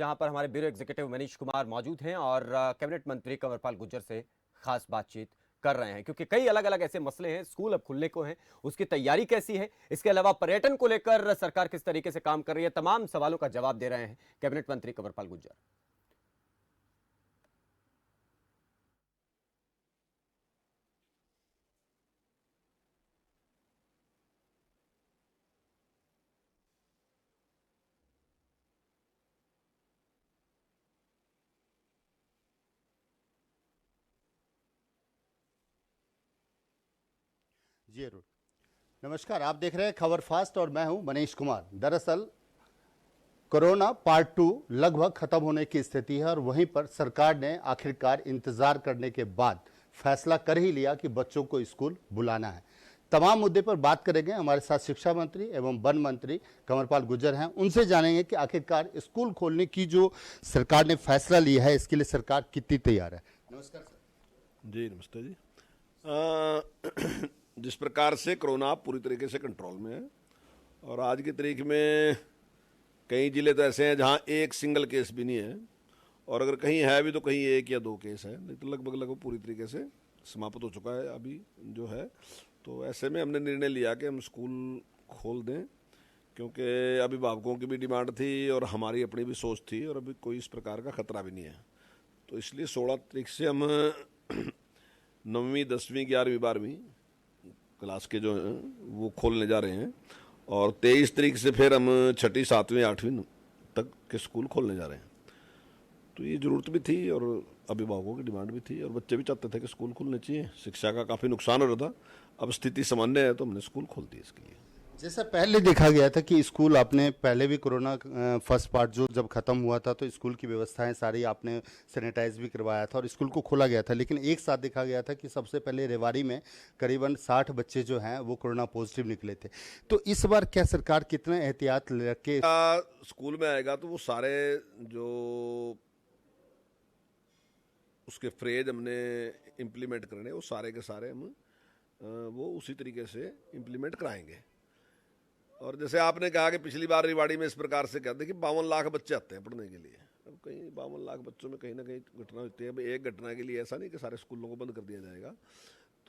जहां पर हमारे ब्यूरो एग्जीक्यूटिव मनीष कुमार मौजूद हैं और कैबिनेट मंत्री कंवरपाल गुर्जर से खास बातचीत कर रहे हैं, क्योंकि कई अलग अलग ऐसे मसले हैं। स्कूल अब खुलने को हैं, उसकी तैयारी कैसी है, इसके अलावा पर्यटन को लेकर सरकार किस तरीके से काम कर रही है, तमाम सवालों का जवाब दे रहे हैं कैबिनेट मंत्री कंवरपाल गुर्जर। जी जरूर। नमस्कार, आप देख रहे हैं खबर फास्ट और मैं हूं मनीष कुमार। दरअसल कोरोना पार्ट 2 लगभग खत्म होने की स्थिति है और वहीं पर सरकार ने आखिरकार इंतजार करने के बाद फैसला कर ही लिया कि बच्चों को स्कूल बुलाना है। तमाम मुद्दे पर बात करेंगे। हमारे साथ शिक्षा मंत्री एवं वन मंत्री कंवरपाल गुर्जर हैं। उनसे जानेंगे कि आखिरकार स्कूल खोलने की जो सरकार ने फैसला लिया है, इसके लिए सरकार कितनी तैयार है। नमस्कार सर। जी नमस्ते जी। जिस प्रकार से कोरोना पूरी तरीके से कंट्रोल में है और आज की तारीख में कई ज़िले तो ऐसे हैं जहां एक सिंगल केस भी नहीं है, और अगर कहीं है भी तो कहीं एक या दो केस है, नहीं तो लगभग पूरी तरीके से समाप्त हो चुका है अभी जो है। तो ऐसे में हमने निर्णय लिया कि हम स्कूल खोल दें, क्योंकि अभिभावकों की भी डिमांड थी और हमारी अपनी भी सोच थी, और अभी कोई इस प्रकार का खतरा भी नहीं है। तो इसलिए 16 तारीख से हम 9वीं 10वीं 11वीं 12वीं क्लास के जो हैं वो खोलने जा रहे हैं, और 23 तारीख से फिर हम 6ठी 7वीं 8वीं तक के स्कूल खोलने जा रहे हैं। तो ये ज़रूरत भी थी और अभिभावकों की डिमांड भी थी, और बच्चे भी चाहते थे कि स्कूल खुलने चाहिए। शिक्षा का काफ़ी नुकसान हो रहा था, अब स्थिति सामान्य है तो हमने स्कूल खोल दिए इसके लिए। जैसा पहले देखा गया था कि स्कूल आपने पहले भी कोरोना फर्स्ट पार्ट जो जब खत्म हुआ था तो स्कूल की व्यवस्थाएं सारी आपने सैनिटाइज भी करवाया था और स्कूल को खोला गया था, लेकिन एक साथ देखा गया था कि सबसे पहले रेवाड़ी में करीबन 60 बच्चे जो हैं वो कोरोना पॉजिटिव निकले थे। तो इस बार क्या सरकार कितने एहतियात रख के स्कूल में आएगा तो वो सारे जो उसके फ्रेज हमने इम्प्लीमेंट करने, वो सारे के सारे हम वो उसी तरीके से इम्प्लीमेंट कराएंगे। और जैसे आपने कहा कि पिछली बार रेवाड़ी में इस प्रकार से कहते कि 52 लाख बच्चे आते हैं पढ़ने के लिए। अब कहीं 52 लाख बच्चों में कहीं ना कहीं घटना होती है। अब एक घटना के लिए ऐसा नहीं कि सारे स्कूलों को बंद कर दिया जाएगा,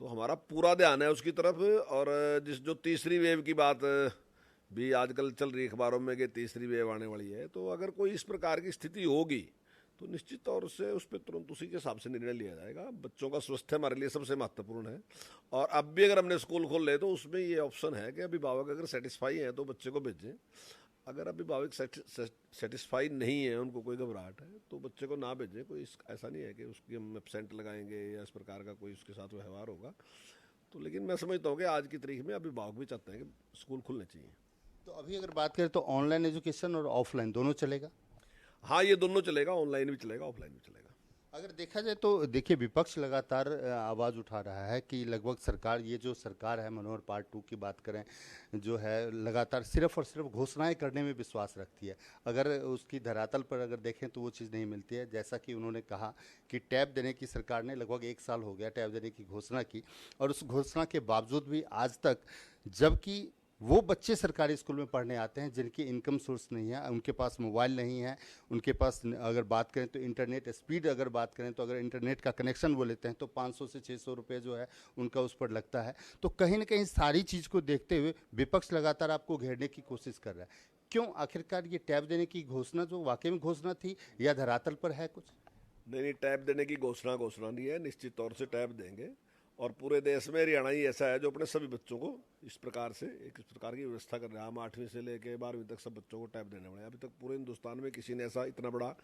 तो हमारा पूरा ध्यान है उसकी तरफ। और जो तीसरी वेव की बात भी आजकल चल रही है अखबारों में कि तीसरी वेव आने वाली है, तो अगर कोई इस प्रकार की स्थिति होगी तो निश्चित तौर से उस पर तुरंत उसी के हिसाब से निर्णय लिया जाएगा। बच्चों का स्वास्थ्य हमारे लिए सबसे महत्वपूर्ण है, और अब भी अगर हमने स्कूल खोल ले तो उसमें ये ऑप्शन है कि अभिभावक अगर सेटिस्फाई हैं तो बच्चे को भेजें। अगर अभिभावक सेटिस्फाई नहीं है, उनको कोई घबराहट है, तो बच्चे को ना भेजें। कोई ऐसा नहीं है कि उसकी हम एब्सेंट लगाएंगे या इस प्रकार का कोई उसके साथ व्यवहार होगा। तो लेकिन मैं समझता हूँ कि आज की तारीख में अभिभावक भी चाहते हैं कि स्कूल खुलने चाहिए। तो अभी अगर बात करें तो ऑनलाइन एजुकेशन और ऑफलाइन दोनों चलेगा। हाँ, ये दोनों चलेगा, ऑनलाइन भी चलेगा, ऑफलाइन भी चलेगा। अगर देखा जाए तो देखिए विपक्ष लगातार आवाज़ उठा रहा है कि लगभग सरकार, ये जो सरकार है मनोहर पार्ट 2 की बात करें, जो है लगातार सिर्फ और सिर्फ घोषणाएं करने में विश्वास रखती है। अगर उसकी धरातल पर अगर देखें तो वो चीज़ नहीं मिलती है। जैसा कि उन्होंने कहा कि टैब देने की सरकार ने लगभग 1 साल हो गया टैब देने की घोषणा की, और उस घोषणा के बावजूद भी आज तक, जबकि वो बच्चे सरकारी स्कूल में पढ़ने आते हैं जिनकी इनकम सोर्स नहीं है, उनके पास मोबाइल नहीं है, उनके पास अगर बात करें तो इंटरनेट स्पीड, अगर बात करें तो अगर इंटरनेट का कनेक्शन वो लेते हैं तो 500 से 600 रुपये जो है उनका उस पर लगता है। तो कहीं ना कहीं सारी चीज़ को देखते हुए विपक्ष लगातार आपको घेरने की कोशिश कर रहा है। क्यों आखिरकार ये टैब देने की घोषणा जो वाकई में घोषणा थी या धरातल पर है कुछ? नहीं, टैब देने की घोषणा नहीं है। निश्चित तौर से टैब देंगे, और पूरे देश में हरियाणा ही ऐसा है जो अपने सभी बच्चों को इस प्रकार से एक इस प्रकार की व्यवस्था कर रहा है। हम 8वीं से लेकर 12वीं तक सब बच्चों को टैब देने वाले हैं। अभी तक पूरे हिंदुस्तान में किसी ने ऐसा इतना बड़ा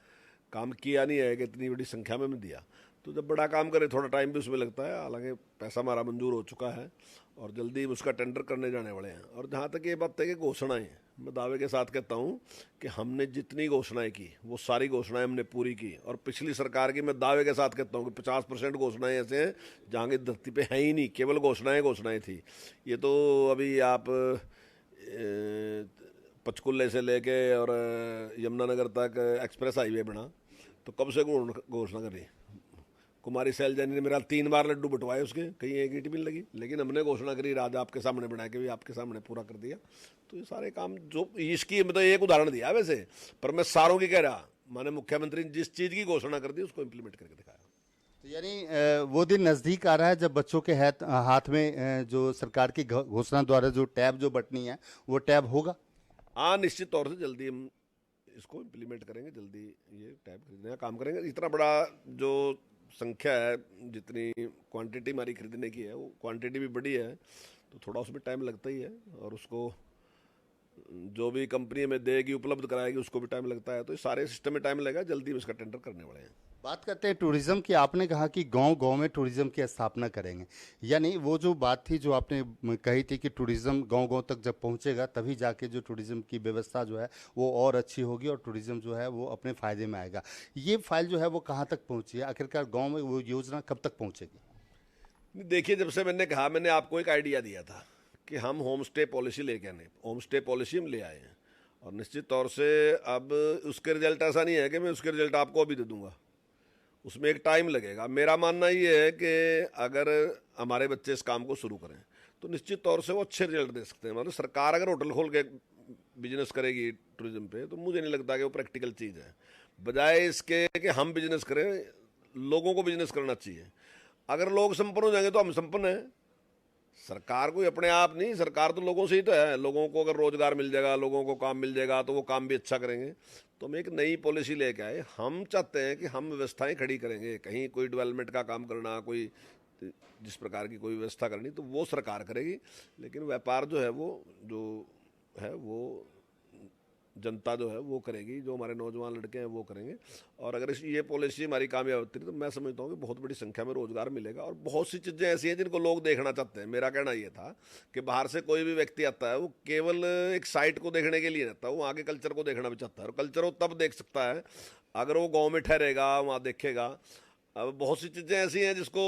काम किया नहीं है कि इतनी बड़ी संख्या में दिया। तो जब बड़ा काम करे थोड़ा टाइम भी उसमें लगता है। हालांकि पैसा हमारा मंजूर हो चुका है और जल्दी उसका टेंडर करने जाने वाले हैं। और जहाँ तक ये बात है कि घोषणाएं, मैं दावे के साथ कहता हूँ कि हमने जितनी घोषणाएं की वो सारी घोषणाएं हमने पूरी की। और पिछली सरकार की मैं दावे के साथ कहता हूँ कि 50% घोषणाएं ऐसे हैं जहाँ की धरती पे है ही नहीं, केवल घोषणाएं थी। ये तो अभी आप पंचकुले से लेके और यमुनानगर तक एक्सप्रेस हाईवे बना, तो कब से घोषणा करी। कुमारी सैलजानी ने मेरा 3 बार लड्डू बंटवाए, उसके कहीं एक ईंट भी नहीं लगी, लेकिन हमने घोषणा करी, राज आपके सामने बना के भी आपके सामने पूरा कर दिया। तो ये सारे काम जो इसकी मतलब एक उदाहरण दिया वैसे, पर मैं सारों की कह रहा माननीय मुख्यमंत्री ने जिस चीज़ की घोषणा कर दी उसको इम्प्लीमेंट करके दिखाया। तो यानी वो दिन नज़दीक आ रहा है जब बच्चों के हाथ में जो सरकार की घोषणा द्वारा जो टैब जो बटनी है वो टैब होगा। हाँ, निश्चित तौर से जल्दी हम इसको इम्प्लीमेंट करेंगे, जल्दी ये टैब खरीदने का काम करेंगे। इतना बड़ा जो संख्या है, जितनी क्वांटिटी हमारी खरीदने की है वो क्वांटिटी भी बड़ी है, तो थोड़ा उसमें टाइम लगता ही है, और उसको जो भी कंपनी हमें देगी उपलब्ध कराएगी उसको भी टाइम लगता है, तो इस सारे सिस्टम में टाइम लगेगा। जल्दी हम इसका टेंडर करने वाले हैं। बात करते हैं टूरिज्म की। आपने कहा कि गांव गांव में टूरिज्म की स्थापना करेंगे, यानी वो जो बात थी जो आपने कही थी कि टूरिज्म गांव गांव तक जब पहुंचेगा तभी जाके जो टूरिज्म की व्यवस्था जो है वो और अच्छी होगी और टूरिज्म जो है वो अपने फायदे में आएगा। ये फाइल जो है वो कहाँ तक पहुंची है, आखिरकार गाँव में वो योजना कब तक पहुँचेगी? देखिए, जब से मैंने कहा, मैंने आपको एक आइडिया दिया था कि हम होम स्टे पॉलिसी लेके आने, होम स्टे पॉलिसी हम ले आए हैं, और निश्चित तौर से अब उसके रिजल्ट ऐसा नहीं है कि मैं उसके रिजल्ट आपको अभी दे दूंगा, उसमें एक टाइम लगेगा। मेरा मानना ये है कि अगर हमारे बच्चे इस काम को शुरू करें तो निश्चित तौर से वो अच्छे रिजल्ट दे सकते हैं। मतलब सरकार अगर होटल खोल के बिजनेस करेगी टूरिज्म पे, तो मुझे नहीं लगता कि वो प्रैक्टिकल चीज़ है। बजाय इसके कि हम बिजनेस करें, लोगों को बिजनेस करना चाहिए। अगर लोग संपन्न हो जाएंगे तो हम संपन्न हैं। सरकार कोई अपने आप नहीं, सरकार तो लोगों से ही तो है। लोगों को अगर रोजगार मिल जाएगा, लोगों को काम मिल जाएगा, तो वो काम भी अच्छा करेंगे। तो हम एक नई पॉलिसी लेके आए। हम चाहते हैं कि हम व्यवस्थाएं खड़ी करेंगे, कहीं कोई डेवलपमेंट का काम करना, कोई जिस प्रकार की कोई व्यवस्था करनी, तो वो सरकार करेगी। लेकिन व्यापार जो है वो जनता जो है वो करेगी, जो हमारे नौजवान लड़के हैं वो करेंगे। और अगर ये पॉलिसी हमारी कामयाब होती है तो मैं समझता हूँ कि बहुत बड़ी संख्या में रोजगार मिलेगा। और बहुत सी चीज़ें ऐसी हैं जिनको लोग देखना चाहते हैं। मेरा कहना ये था कि बाहर से कोई भी व्यक्ति आता है वो केवल एक साइट को देखने के लिए रहता है, वो आगे कल्चर को देखना भी चाहता है। और कल्चर वो तब देख सकता है अगर वो गाँव में ठहरेगा, वहाँ देखेगा। अब बहुत सी चीज़ें ऐसी हैं जिसको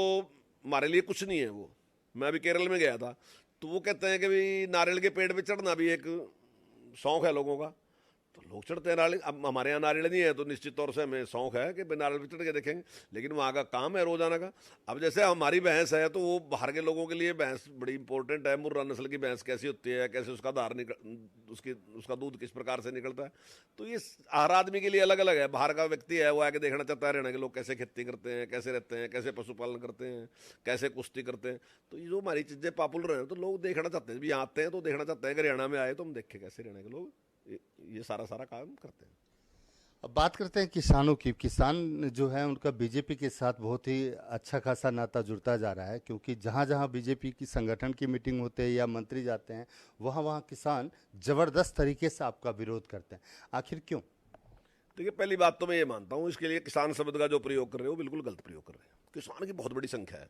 हमारे लिए कुछ नहीं है। वो मैं अभी केरल में गया था, तो वो कहते हैं कि भाई नारियल के पेड़ पे चढ़ना भी एक शौक है लोगों का, तो लोग चढ़ते हैं नारियल। अब हमारे यहाँ नारियल नहीं है, तो निश्चित तौर से हमें शौक है कि नारियल पे चढ़ के देखेंगे, लेकिन वहाँ का काम है रोजाना का। अब जैसे हमारी भैंस है, तो वो बाहर के लोगों के लिए भैंस बड़ी इंपॉर्टेंट है। मुर्रा नस्ल की भैंस कैसी होती है, कैसे उसका धार उसका दूध किस प्रकार से निकलता है, तो ये हर आदमी के लिए अलग अलग है। बाहर का व्यक्ति है वो आके देखना चाहता है हरियाणा के लोग कैसे खेती करते हैं, कैसे रहते हैं, कैसे पशुपालन करते हैं, कैसे कुश्ती करते हैं। तो ये जो हमारी चीज़ें पॉपुलर हैं तो लोग देखना चाहते हैं। भी आते हैं तो देखना चाहते हैं कि हरियाणा में आए तो हम देखें कैसे हरियाणा के लोग ये सारा काम करते हैं। अब बात करते हैं किसानों की। किसान जो है उनका बीजेपी के साथ बहुत ही अच्छा खासा नाता जुड़ता जा रहा है, क्योंकि जहाँ जहाँ बीजेपी की संगठन की मीटिंग होते हैं या मंत्री जाते हैं वहाँ वहाँ किसान ज़बरदस्त तरीके से आपका विरोध करते हैं। आखिर क्यों? देखिए, पहली बात तो मैं ये मानता हूँ, इसके लिए किसान शब्द का जो प्रयोग कर रहे हो बिल्कुल गलत प्रयोग कर रहे हैं। किसान की बहुत बड़ी संख्या है।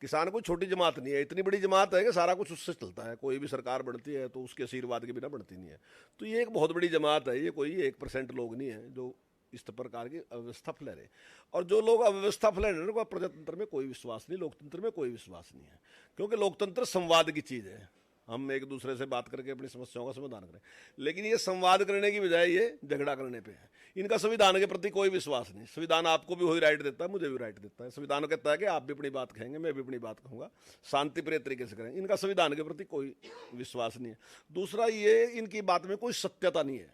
किसान कोई छोटी जमात नहीं है, इतनी बड़ी जमात है कि सारा कुछ उससे चलता है। कोई भी सरकार बनती है तो उसके आशीर्वाद के बिना बनती नहीं है। तो ये एक बहुत बड़ी जमात है, ये कोई 1% लोग नहीं है जो इस प्रकार की अव्यवस्था फैला रहे। और जो लोग अव्यवस्था फैला रहे हैं, प्रजातंत्र में कोई विश्वास नहीं, लोकतंत्र में कोई विश्वास नहीं है। क्योंकि लोकतंत्र संवाद की चीज़ है, हम एक दूसरे से बात करके अपनी समस्याओं का समाधान करें। लेकिन ये संवाद करने की बजाय ये झगड़ा करने पे है। इनका संविधान के प्रति कोई विश्वास नहीं। संविधान आपको भी वही राइट देता है, मुझे भी राइट देता है। संविधान कहता है कि आप भी अपनी बात कहेंगे, मैं भी अपनी बात कहूँगा, शांतिप्रिय तरीके से करेंगे। इनका संविधान के प्रति कोई विश्वास नहीं है। दूसरा, ये इनकी बात में कोई सत्यता नहीं है।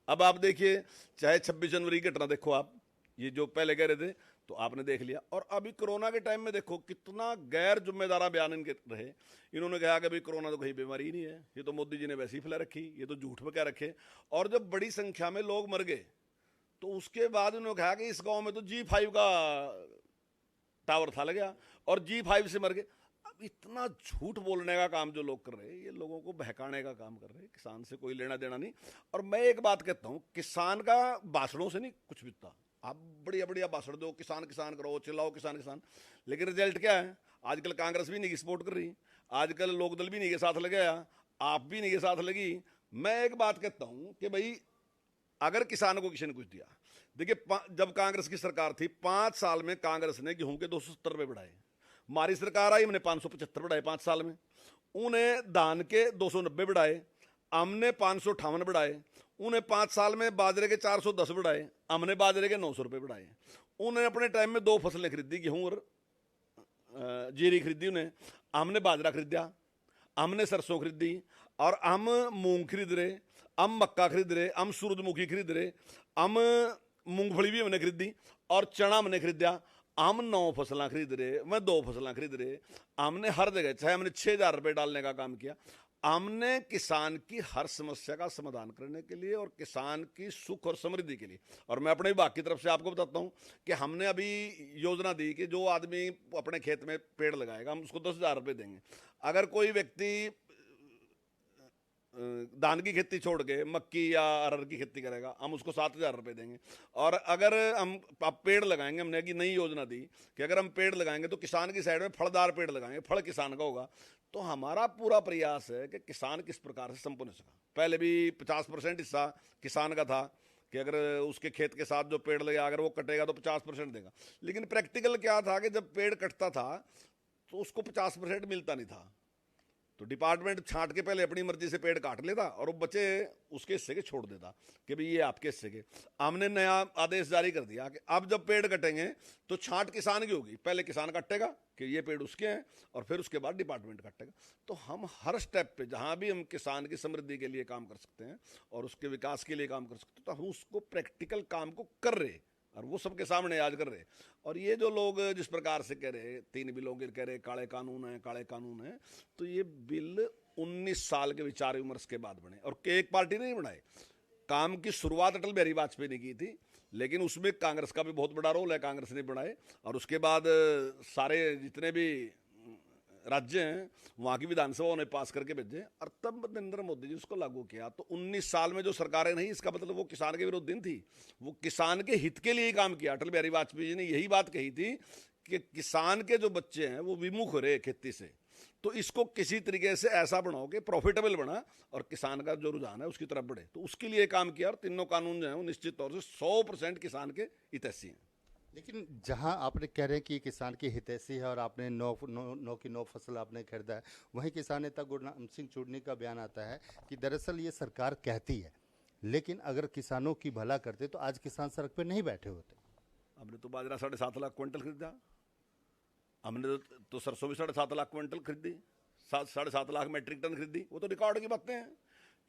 अब आप देखिए, चाहे 26 जनवरी की घटना देखो आप, ये जो पहले कह रहे थे तो आपने देख लिया। और अभी कोरोना के टाइम में देखो कितना गैर जिम्मेदारा बयान इनके रहे। इन्होंने कहा कि भाई कोरोना तो कहीं बीमारी ही नहीं है, ये तो मोदी जी ने वैसे ही फैला रखी, ये तो झूठ में क्या रखे। और जब बड़ी संख्या में लोग मर गए तो उसके बाद उन्होंने कहा कि इस गांव में तो G5 का टावर था लगा और G5 से मर गए। अब इतना झूठ बोलने का काम जो लोग कर रहे हैं, ये लोगों को बहकाने का काम कर रहे हैं। किसान से कोई लेना देना नहीं। और मैं एक बात कहता हूँ, किसान का भाषणों से नहीं कुछ बिकता। आप बढ़िया बढ़िया भाषण दो, किसान किसान करो, चिल्लाओ किसान किसान, लेकिन रिजल्ट क्या है? आजकल कांग्रेस भी नहीं की सपोर्ट कर रही, आजकल लोकदल भी नहीं के साथ लगे, आप भी नहीं के साथ लगी। मैं एक बात कहता हूं कि भाई अगर किसानों को किसी ने कुछ दिया, देखिए जब कांग्रेस की सरकार थी 5 साल में कांग्रेस ने गेहूं के 270 रुपये बढ़ाए। हमारी सरकार आई, हमने 575 बढ़ाए 5 साल में। उन्हें धान के 290 बढ़ाए, हमने 558 बढ़ाए। उन्हें 5 साल में बाजरे के 410 बढ़ाए, हमने बाजरे के 900 रुपये बढ़ाए। उन्हें अपने टाइम में 2 फसलें खरीदी, गेहूं और जीरी खरीदी उन्हें, हमने बाजरा खरीदा, हमने सरसों खरीदी, और हम मूंग खरीद रहे, हम मक्का खरीद रहे, हम सूरजमुखी खरीद रहे, हम मूंगफली भी हमने खरीदी और चना हमने खरीदा। हम 9 फसलें खरीद रहे, मैं 2 फसलें खरीद रहे। हमने हर जगह, चाहे हमने 6,000 रुपये डालने का काम किया, हमने किसान की हर समस्या का समाधान करने के लिए और किसान की सुख और समृद्धि के लिए। और मैं अपने विभाग की तरफ से आपको बताता हूं कि हमने अभी योजना दी कि जो आदमी अपने खेत में पेड़ लगाएगा हम उसको 10,000 रुपये देंगे। अगर कोई व्यक्ति धान की खेती छोड़ के मक्की या अरहर की खेती करेगा हम उसको 7,000 रुपये देंगे। और अगर हम आप पेड़ लगाएंगे, हमने की नई योजना दी कि अगर हम पेड़ लगाएंगे तो किसान की साइड में फलदार पेड़ लगाएंगे, फल किसान का होगा। तो हमारा पूरा प्रयास है कि किसान किस प्रकार से संपन्न हो सका। पहले भी 50% हिस्सा किसान का था कि अगर उसके खेत के साथ जो पेड़ लगा अगर वो कटेगा तो 50% देगा। लेकिन प्रैक्टिकल क्या था कि जब पेड़ कटता था तो उसको 50% मिलता नहीं था। तो डिपार्टमेंट छांट के पहले अपनी मर्जी से पेड़ काट लेता और वो बचे उसके हिस्से के छोड़ देता कि भाई ये आपके हिस्से के। हमने नया आदेश जारी कर दिया कि अब जब पेड़ कटेंगे तो छांट किसान की होगी। पहले किसान काटेगा कि ये पेड़ उसके हैं और फिर उसके बाद डिपार्टमेंट काटेगा। तो हम हर स्टेप पे जहां भी हम किसान की समृद्धि के लिए काम कर सकते हैं और उसके विकास के लिए काम कर सकते हैं तो हम उसको प्रैक्टिकल काम को कर रहे और वो सबके सामने आज कर रहे। और ये जो लोग जिस प्रकार से कह रहे 3 बिलों के कह रहे काले कानून है, तो ये बिल 19 साल के विचार विमर्श के बाद बने और एक पार्टी ने नहीं बनाए। काम की शुरुआत अटल बिहारी वाजपेयी ने की थी, लेकिन उसमें कांग्रेस का भी बहुत बड़ा रोल है, कांग्रेस ने बनाए। और उसके बाद सारे जितने भी राज्य हैं वहाँ की विधानसभा ने पास करके भेजे और तब नरेंद्र मोदी जी उसको लागू किया। तो 19 साल में जो सरकारें नहीं, इसका मतलब वो किसान के विरुद्ध दिन थी, वो किसान के हित के लिए ही काम किया। अटल बिहारी वाजपेयी जी ने यही बात कही थी कि किसान के जो बच्चे हैं वो विमुख हो रहे खेती से, तो इसको किसी तरीके से ऐसा बनाओ कि प्रॉफिटेबल बना और किसान का जो रुझान है उसकी तरफ बढ़े। तो उसके लिए काम किया और तीनों कानून जो है वो निश्चित तौर से 100% किसान के हितैषी हैं। लेकिन जहां आपने कह रहे हैं कि किसान की हितैषी है और आपने 9 फसल आपने खरीदा है, वहीं किसान नेता गुरनाम सिंह चूड़नी का बयान आता है कि दरअसल ये सरकार कहती है, लेकिन अगर किसानों की भला करते तो आज किसान सड़क पे नहीं बैठे होते। हमने तो बाजरा 7.5 लाख क्विंटल खरीदा, हमने तो सरसों भी 7.5 लाख क्विंटल खरीदी, 7.5 लाख मैट्रिक टन खरीदी। वो तो रिकॉर्ड की बातें हैं।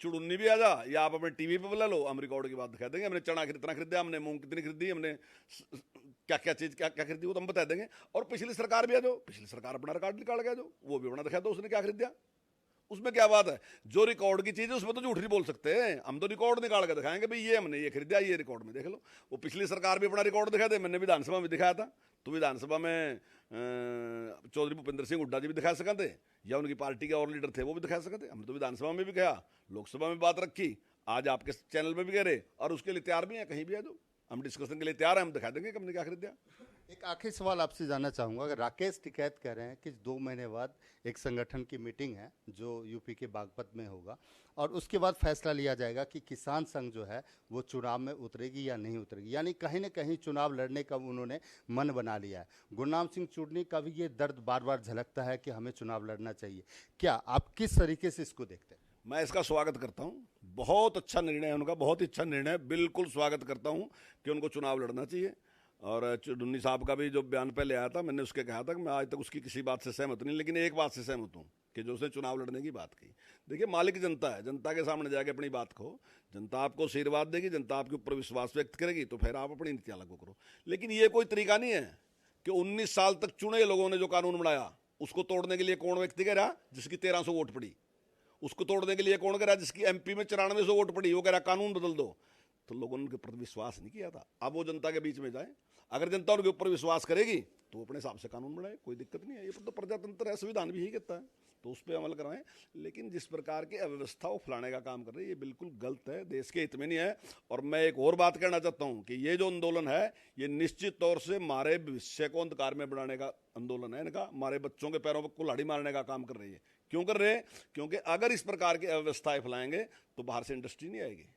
चुड़ुन्नी भी आ जा या आप अपने टीवी पे बुला लो, हम रिकॉर्ड की बात दिखा देंगे। हमने चना कितना खरीदा, हमने मूंग कितनी खरीदी, हमने क्या क्या चीज क्या क्या खरीदी वो तो हम बता देंगे। और पिछली सरकार भी आ जाओ, पिछली सरकार अपना रिकॉर्ड निकाल के आ जाओ, वो भी अपना दिखा दो उसने क्या खरीदा। उसमें क्या बात है, जो रिकॉर्ड की चीज है उसमें तो झूठ नहीं बोल सकते। हम तो रिकॉर्ड निकाल के दिखाएंगे भाई ये हमने ये खरीदा, ये रिकॉर्ड में देख लो। वो पिछली सरकार भी अपना रिकॉर्ड दिखा दे, मैंने विधानसभा में दिखाया था, तो विधानसभा में चौधरी भूपेंद्र सिंह हुड्डा जी भी दिखा सकते या उनकी पार्टी के और लीडर थे वो भी दिखा सकते। हमने तो विधानसभा में भी कहा, लोकसभा में बात रखी, आज आपके चैनल में भी कह रहे और उसके लिए तैयार भी है, कहीं भी आ जाओ, हम डिस्कशन के लिए तैयार हैं, हम दिखा देंगे कि हमने क्या खरीदा। एक आखिरी सवाल आपसे जानना चाहूँगा, अगर राकेश टिकैत कह रहे हैं कि 2 महीने बाद एक संगठन की मीटिंग है जो यूपी के बागपत में होगा और उसके बाद फैसला लिया जाएगा कि किसान संघ जो है वो चुनाव में उतरेगी या नहीं उतरेगी, यानी कहीं ना कहीं चुनाव लड़ने का उन्होंने मन बना लिया है। गुरनाम सिंह चूड़नी का भी ये दर्द बार बार झलकता है कि हमें चुनाव लड़ना चाहिए। क्या आप किस तरीके से इसको देखते हैं? मैं इसका स्वागत करता हूँ, बहुत अच्छा निर्णय है उनका, बहुत ही अच्छा निर्णय, बिल्कुल स्वागत करता हूँ कि उनको चुनाव लड़ना चाहिए। और चुन्नी साहब का भी जो बयान पहले आया था, मैंने उसके कहा था कि मैं आज तक उसकी किसी बात से सहमत नहीं, लेकिन एक बात से सहमत हूँ कि जो उसने चुनाव लड़ने की बात की। देखिए मालिक जनता है, जनता के सामने जाके अपनी बात कहो, जनता आपको आशीर्वाद देगी, जनता आपके ऊपर विश्वास व्यक्त करेगी, तो फिर आप अपनी नीतियाँ लागू करो। लेकिन ये कोई तरीका नहीं है कि 19 साल तक चुने लोगों ने जो कानून बनाया उसको तोड़ने के लिए कौन व्यक्ति कह रहा जिसकी 1300 वोट पड़ी, उसको तोड़ने के लिए कौन कह रहा जिसकी एमपी में 9400 वोट पड़ी, वो कह रहा कानून बदल दो। तो लोगों ने उनके प्रति विश्वास नहीं किया था, अब वो जनता के बीच में जाए, अगर जनता उनके ऊपर विश्वास करेगी तो अपने हिसाब से कानून बनाए, कोई दिक्कत नहीं है। ये तो प्रजातंत्र है, संविधान भी यही कहता है, तो उस पर अमल कराएं। लेकिन जिस प्रकार की अव्यवस्था वो फैलाने का काम कर रही है ये बिल्कुल गलत है, देश के हित में नहीं है। और मैं एक और बात कहना चाहता हूँ कि ये जो आंदोलन है ये निश्चित तौर से हमारे भविष्य को अंधकार में बढ़ाने का आंदोलन है इनका, हमारे बच्चों के पैरों पर कुल्हाड़ी मारने का काम कर रही है। क्यों कर रहे हैं? क्योंकि अगर इस प्रकार की अव्यवस्थाएं फैलाएंगे तो बाहर से इंडस्ट्री नहीं आएगी,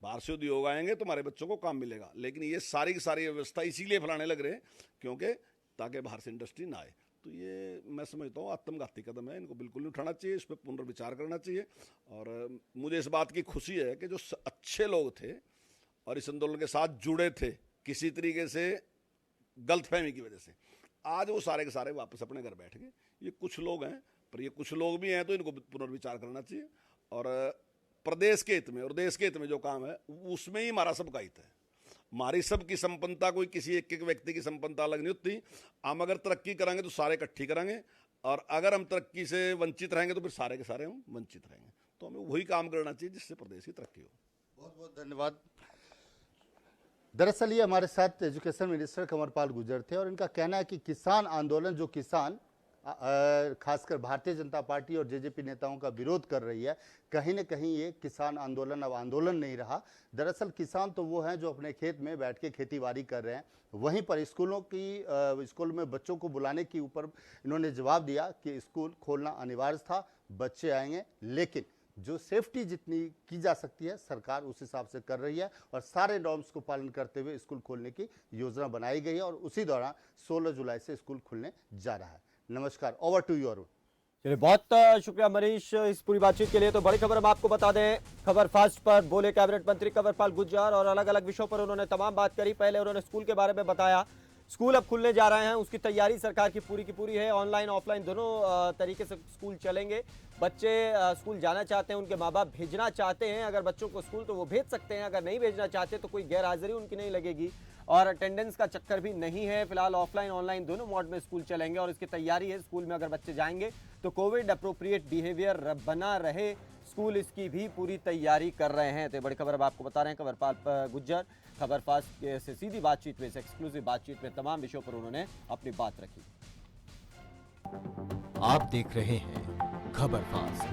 बाहर से उद्योग आएंगे तो हमारे बच्चों को काम मिलेगा। लेकिन ये सारी की सारी व्यवस्था इसीलिए फैलाने लग रहे हैं क्योंकि ताकि बाहर से इंडस्ट्री ना आए। तो ये मैं समझता हूँ आत्मघाती कदम है, इनको बिल्कुल नहीं उठाना चाहिए, इस पर पुनर्विचार करना चाहिए। और मुझे इस बात की खुशी है कि जो अच्छे लोग थे और इस आंदोलन के साथ जुड़े थे किसी तरीके से गलतफहमी की वजह से, आज वो सारे के सारे वापस अपने घर बैठ गए। ये कुछ लोग हैं, पर ये कुछ लोग भी हैं तो इनको पुनर्विचार करना चाहिए। और प्रदेश के हित में और देश के हित में जो काम है उसमें ही हमारा सबका हित है। हमारी सबकी संपन्नता कोई किसी एक एक व्यक्ति की संपन्नता अलग नहीं होती। हम अगर तरक्की कराएंगे तो सारे इकट्ठी कराएंगे, और अगर हम तरक्की से वंचित रहेंगे तो फिर सारे के सारे हम वंचित रहेंगे। तो हमें वही काम करना चाहिए जिससे प्रदेश की तरक्की हो। बहुत बहुत धन्यवाद। दरअसल ये हमारे साथ एजुकेशन मिनिस्टर कंवरपाल गुर्जर थे और इनका कहना है कि किसान आंदोलन, जो किसान खासकर भारतीय जनता पार्टी और जेजेपी नेताओं का विरोध कर रही है, कहीं न कहीं ये किसान आंदोलन अब आंदोलन नहीं रहा। दरअसल किसान तो वो हैं जो अपने खेत में बैठ के खेतीबाड़ी कर रहे हैं। वहीं पर स्कूल में बच्चों को बुलाने के ऊपर इन्होंने जवाब दिया कि स्कूल खोलना अनिवार्य था, बच्चे आएंगे, लेकिन जो सेफ्टी जितनी की जा सकती है सरकार उस हिसाब से कर रही है और सारे नॉर्म्स को पालन करते हुए स्कूल खोलने की योजना बनाई गई है और उसी दौरान 16 जुलाई से स्कूल खुलने जा रहा है। नमस्कार, ओवर टू यू अरुण। चलिए, बहुत शुक्रिया मनीष इस पूरी बातचीत के लिए। तो बड़ी खबर हम आपको बता दें, खबर फास्ट पर बोले कैबिनेट मंत्री कंवरपाल गुर्जर और अलग अलग विषयों पर उन्होंने तमाम बात करी। पहले उन्होंने स्कूल के बारे में बताया, स्कूल अब खुलने जा रहे हैं, उसकी तैयारी सरकार की पूरी है। ऑनलाइन ऑफलाइन दोनों तरीके से स्कूल चलेंगे। बच्चे स्कूल जाना चाहते हैं, उनके माँ बाप भेजना चाहते हैं अगर बच्चों को स्कूल तो वो भेज सकते हैं, अगर नहीं भेजना चाहते तो कोई गैर हाजिरी उनकी नहीं लगेगी और अटेंडेंस का चक्कर भी नहीं है। फिलहाल ऑफलाइन ऑनलाइन दोनों मोड में स्कूल चलेंगे और इसकी तैयारी है। स्कूल में अगर बच्चे जाएंगे तो कोविड अप्रोप्रिएट बिहेवियर बना रहे, स्कूल इसकी भी पूरी तैयारी कर रहे हैं। तो बड़ी खबर अब आपको बता रहे हैं कंवरपाल गुर्जर। खबर फास्ट से सीधी बातचीत में, इस एक्सक्लूसिव बातचीत में तमाम विषयों पर उन्होंने अपनी बात रखी। आप देख रहे हैं खबर फास्ट,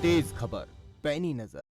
तेज खबर, पैनी नजर।